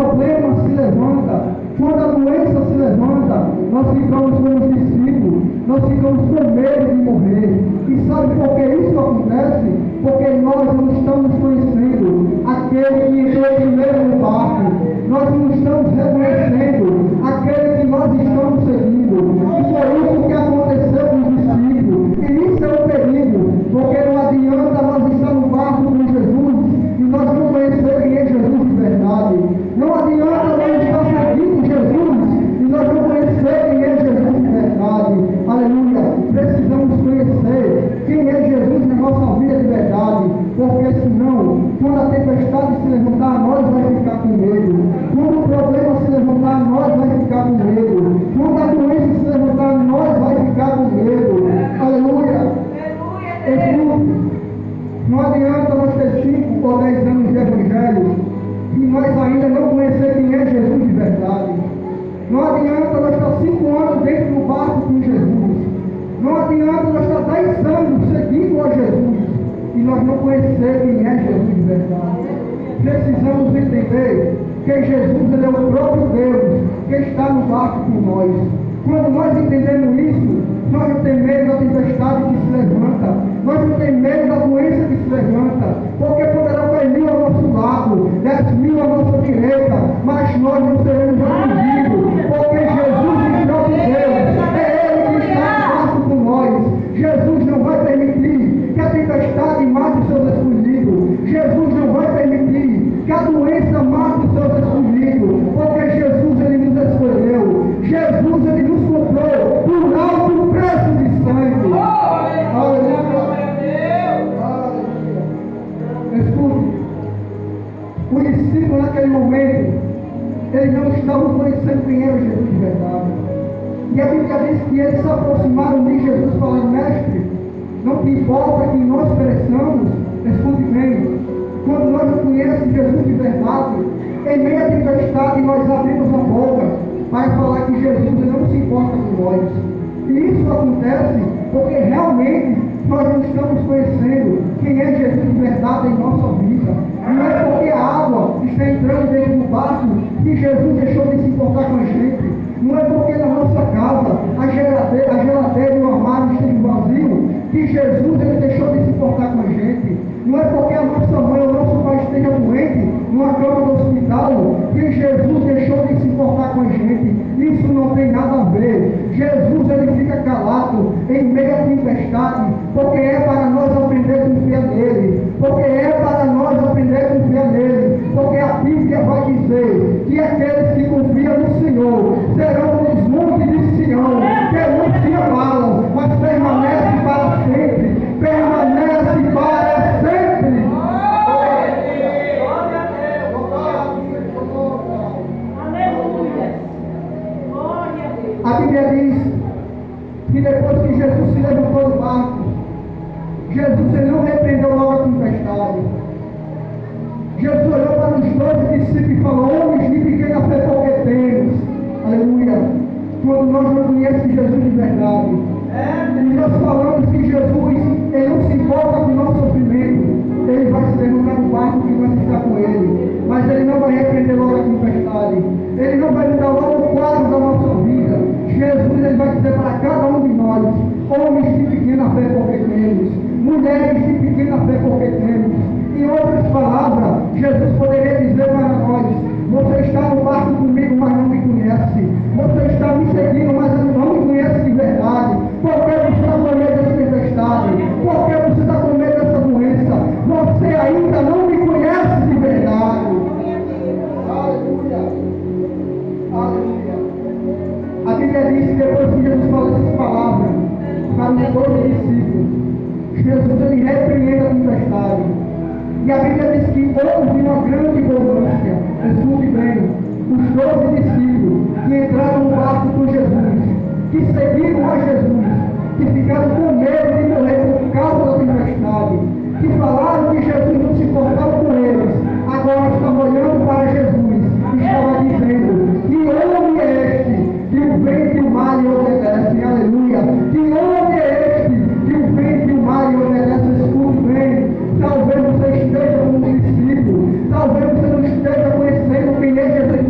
problema se levanta, quando a doença se levanta, nós ficamos como os discípulos, nós ficamos com medo de morrer. E sabe por que isso acontece? Porque nós não estamos conhecendo aquele que entrou primeiro no barco, nós não estamos reconhecendo aquele que nós estamos seguindo. E foi isso que aconteceu com os discípulos. E isso é um perigo, porque não adianta nós estar no barco com Jesus e nós não conhecer quem é Jesus de verdade. Não adianta nós estar seguindo Jesus e nós não conhecer quem é Jesus de verdade. Aleluia! Precisamos conhecer quem é Jesus na nossa vida de verdade, porque senão, quando a tempestade se levantar, nós vamos ficar com medo. Quando o problema se levantar, nós vamos ficar com medo. Quando a doença se levantar, nós vamos ficar com medo. Aleluia! Escute, não adianta nós ter 5 ou 10 anos de evangelho e nós ainda não conhecer quem é Jesus de verdade. Não adianta nós estar 5 anos dentro do barco com Jesus. Não adianta nós estar 10 anos seguindo a Jesus e nós não conhecer quem é Jesus de verdade. Precisamos entender que Jesus ele é o próprio Deus que está no barco com nós. Quando nós entendemos isso, nós não temos medo da tempestade que se levanta, nós não temos medo da doença que se levanta, porque poderá cair 1000 ao nosso lado, 10.000 à nossa direita, mas nós não seremos atingidos, porque Jesus é o próprio Deus, é Ele que está no barco com nós. Jesus não vai permitir que a tempestade mate os seus escolhidos, Jesus não vai permitir que a doença mate os seus escolhidos, porque Jesus ele nos escolheu, Jesus ele nos comprou por alto preço de sangue. Aleluia! Escute, o discípulo naquele momento, eles não estavam conhecendo quem era Jesus de verdade. E a Bíblia diz que eles se aproximaram de Jesus falando: mestre, não te importa que nós pereçamos? Escute bem, quando nós não conhecemos Jesus de verdade, em meio à tempestade nós abrimos a boca para falar que Jesus não se importa com nós. E isso acontece porque realmente nós não estamos conhecendo quem é Jesus de verdade em nossa vida. Não é porque a água está entrando dentro do barco que Jesus deixou de se importar com a gente. Não é porque na nossa casa a geladeira e o armário estão vazio que Jesus ele deixou de se importar com a gente. Não é porque a nossa mãe ou nosso pai esteja doente numa cama do hospital que Jesus deixou de se importar com a gente. Isso não tem nada a ver. Jesus ele fica calado em meio à tempestade, porque é para nós aprender a confiar nele, porque é para nós aprender a confiar nele, porque a Bíblia vai dizer que aqueles que confiam no Senhor serão os montes de Sião, que não se abalam, mas permanecem para sempre, permanece para sempre. A Bíblia diz que depois que Jesus se levantou do barco, Jesus ele não repreendeu logo a tempestade. Jesus olhou para os 12 discípulos e falou: homens de pequena fé, por que temos? Aleluia. Quando nós não conhecemos Jesus de verdade, e nós falamos que Jesus ele não se importa com o nosso sofrimento, ele vai se levantar no barco que vai ficar com ele, mas ele não vai repreender logo a tempestade, ele não vai mudar logo o quadro da nossa vida. Jesus ele vai dizer para cada um de nós: homens de pequena fé, porque temos, mulheres de pequena fé, porque temos. Em outras palavras, Jesus poderia dizer para nós: você está no barco comigo, mas não me conhece. Você está me seguindo, mas não me conhece de verdade. Por que você está com medo dessa tempestade? Por que você está com medo dessa doença? Você ainda não me conhece de verdade. Aleluia. Aleluia. A Bíblia diz que depois que Jesus falou essas palavras para os 12 discípulos, Jesus ele repreende a tempestade. E a Bíblia diz que houve uma grande bonança. Escute bem, os 12 discípulos que entraram no barco com Jesus, que seguiram a Jesus, que ficaram com medo de morrer por causa da tempestade, que falaram que Jesus não se importava com eles, agora estavam olhando para Jesus e estavam dizendo: que homem é este que o vento e o mar lhe obedecem? Aleluia! Que homem é este que o vento e o mar lhe obedecem? Escute bem, talvez você esteja como um discípulo, talvez você não esteja conhecendo quem é Jesus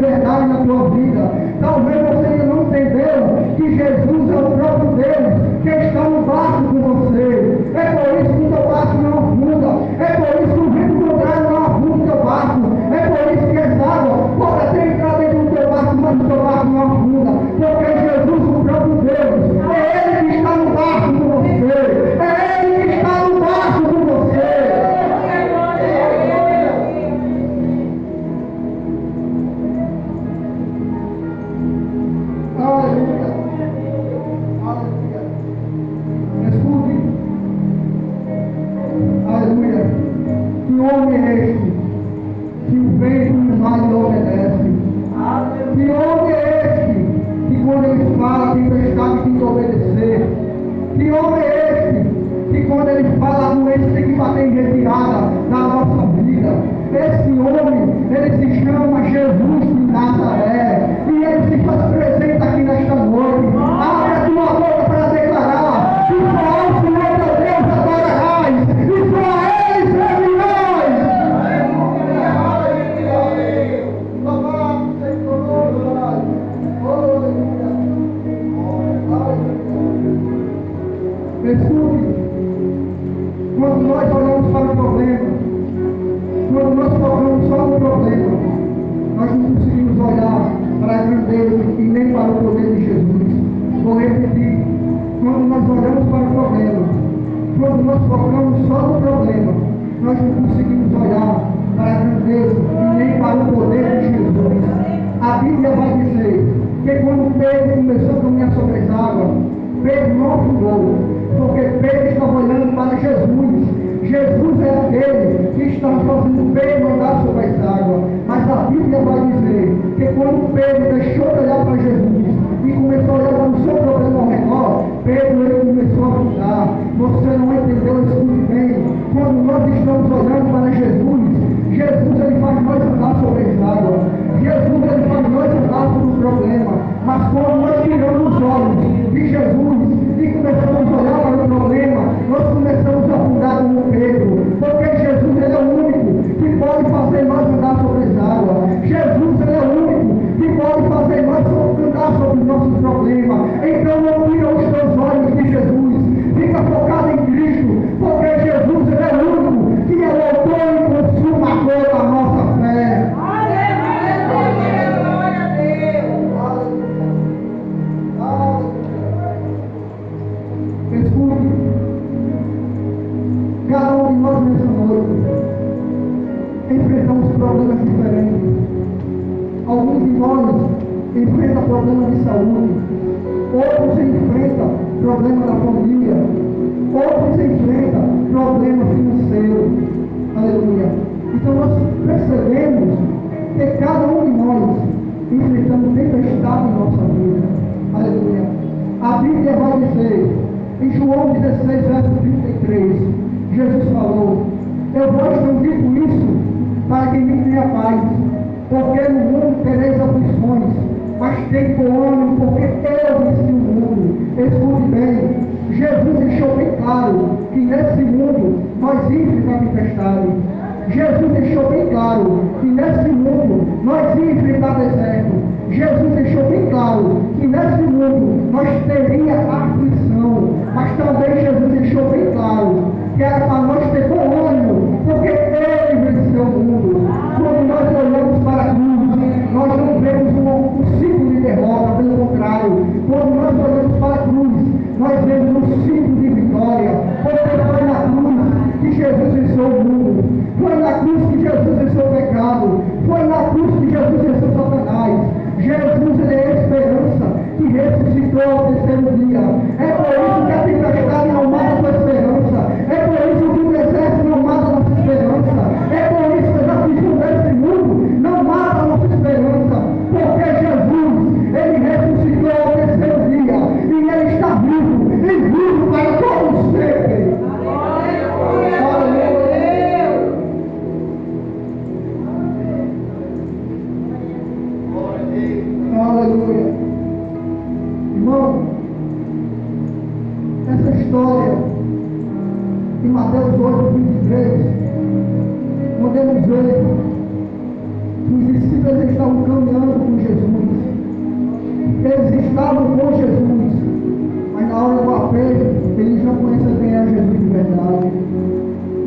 chama Jesus de Nazaré. E ele se faz presente aqui nesta noite. Abre a tua boca para declarar que só ao Senhor teu Deus adorarás. E só a ele servirás. Louvado Senhor. Escute, quando nós olhamos para o problema, quando nós focamos só no problema, nós não conseguimos olhar para a grandeza e nem para o poder de Jesus. Vou repetir, quando nós olhamos para o problema, quando nós focamos só no problema, nós não conseguimos olhar para a grandeza e nem para o poder de Jesus. A Bíblia vai dizer que quando Pedro começou a caminhar sobre as águas, Pedro não afundou, porque Pedro estava olhando para Jesus. Jesus é aquele que estava fazendo Pedro andar sobre as águas. Mas a Bíblia vai dizer que quando Pedro deixou de olhar para Jesus e começou a olhar para o seu problema ao redor, Pedro ele começou a afundar. Você não entendeu, escute bem. Quando nós estamos olhando para Jesus, Jesus ele faz nós andar sobre as águas. Jesus ele faz nós andar sobre o problema. Mas quando nós tiramos os olhos de Jesus e começamos a olhar para o problema, nós começamos a afundar como Pedro. Porque Jesus ele é o único que pode fazer nós andar sobre as águas. Jesus ele é o único que pode fazer nós andar sobre os nossos problemas. Então não tira os teus olhos de Jesus. Fica focado em Cristo. Porque Jesus ele é o único que é o autor e consumador da nossa fé. Escute, cada um de nós nessa noite enfrentamos problemas diferentes. Alguns de nós enfrentam problemas de saúde, outros enfrentam problemas da família, outros enfrentam problemas financeiros. Aleluia. Então nós percebemos que cada um de nós enfrentamos tempestade em nossa vida. Aleluia. A Bíblia vai dizer em João 16, verso 33, Jesus falou: eu vos tenho dito isso para que me tenha paz, porque no mundo tereis aflições, mas tem bom ânimo, porque eu venci o mundo. Escute bem, Jesus deixou bem claro que nesse mundo nós íamos enfrentar tempestade. Jesus deixou bem claro que nesse mundo nós íamos enfrentar deserto. Jesus deixou bem claro que nesse mundo nós teríamos aflição, mas também Jesus deixou bem claro que era para nós ter bom ânimo, porque Ele venceu o mundo. Quando nós olhamos para a cruz, nós não vemos um ciclo de derrota, pelo contrário. Quando nós olhamos para a cruz, nós vemos um ciclo de vitória, porque foi na cruz que Jesus venceu o mundo, foi na cruz que Jesus venceu o pecado, foi na cruz que Jesus venceu Satanás. Jesus ele é a esperança que ressuscitou ao terceiro dia. É por isso que a tempestade não mata a tua esperança. É por isso que o deserto não mata a nossa esperança. É por isso que as aflições desse mundo não matam a nossa esperança. Porque Jesus, ele ressuscitou ao terceiro dia. E ele está vivo, e vivo para todos sempre. Aleluia. Aleluia. Irmão, essa história em Mateus 8, 23, podemos ver que os discípulos estavam caminhando com Jesus. Eles estavam com Jesus, mas na hora do apelo, eles não conheciam quem era Jesus de verdade.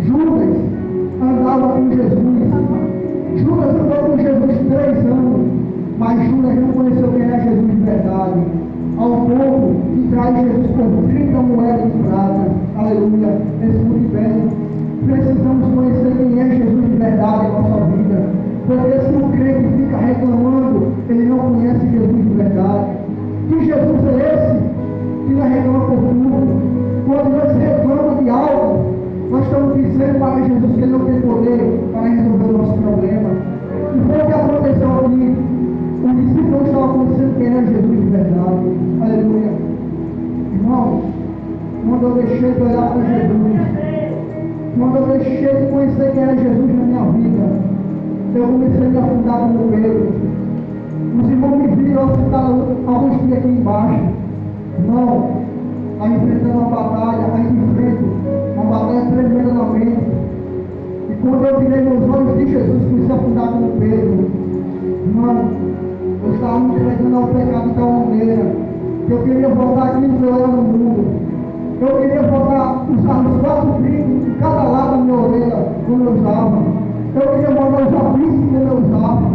Judas andava com Jesus. Judas andou com Jesus 3 anos. Mas Judas não conheceu quem era Jesus de verdade, ao ponto que traz Jesus por 30 moedas de prata. Aleluia. Escute bem, precisamos conhecer quem é Jesus de verdade em nossa vida, porque se o crente fica reclamando, ele não conhece Jesus de verdade. Que Jesus é esse que não reclama por tudo? Quando nós reclamamos de algo, nós estamos dizendo para Jesus que ele não tem poder para resolver o nosso problema. E foi o que aconteceu aqui. Os discípulos estavam conhecendo quem era Jesus de verdade. Aleluia. Irmão, quando eu deixei de olhar para Jesus, quando eu deixei de conhecer quem era Jesus na minha vida, eu comecei a me afundar como Pedro. Os irmãos me viram, eu ficaram alguns dias aqui embaixo. Irmão, está enfrentando uma batalha, a gente enfrenta uma batalha tremenda na mente. E quando eu virei meus olhos de Jesus, comecei a afundar como Pedro. Irmão, eu estava me entregando ao pecado de tal maneira que eu queria voltar aquilo que eu era no mundo. Eu queria voltar a usar os 4 brincos de cada lado da minha orelha quando eu usava. Eu queria voltar a usar piercing quando eu usava.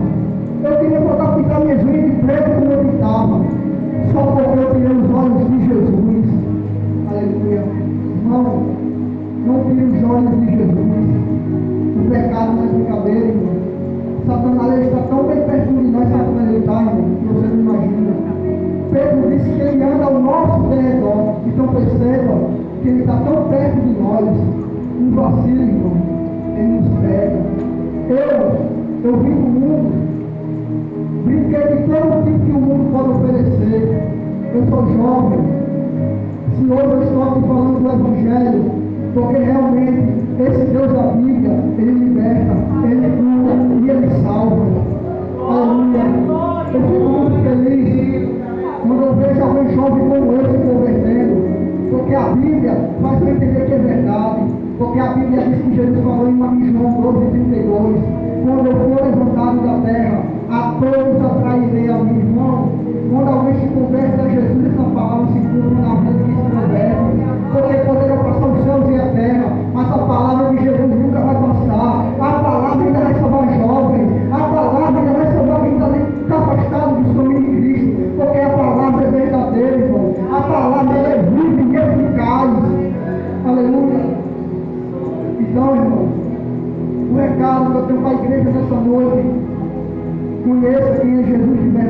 Eu queria voltar a pintar minhas unhas de preto como eu pintava. Só porque eu tirei os olhos de Jesus. Aleluia. Irmão, não tire os olhos de Jesus. O pecado não é brincadeira, irmão. Satanás está tão bem perto de nós, sabe como ele está, irmão, que você não imagina. Pedro disse que ele anda ao nosso redor. Então perceba que ele está tão perto de nós. Um vacilo, irmão, ele nos pega. Eu vim do mundo, brinquei de todo tipo que o mundo pode oferecer. Eu sou jovem. Se hoje eu estou aqui falando do Evangelho, porque realmente esse Deus da Bíblia, ele liberta, ele cura e ele salva. Aleluia. Eu fico muito feliz quando eu vejo alguém jovem como eu se convertendo, porque a Bíblia faz eu entender que é verdade, porque a Bíblia diz que Jesus falou em João 12:32, quando eu for levantado da terra, a todos atrairei a mim. Irmão, quando alguém se converte a Jesus, essa palavra se cumpre na vida que se converte, porque poderá passar os céus e a terra, mas a palavra de Jesus nunca vai passar. A palavra ainda vai salvar jovem, a palavra ainda vai salvar quem está afastado do caminho de Cristo, porque a palavra é verdadeira, irmão. A palavra é viva e eficaz. Aleluia. Então, irmão, o recado que eu tenho para a igreja nessa noite: conheça quem é Jesus de verdade.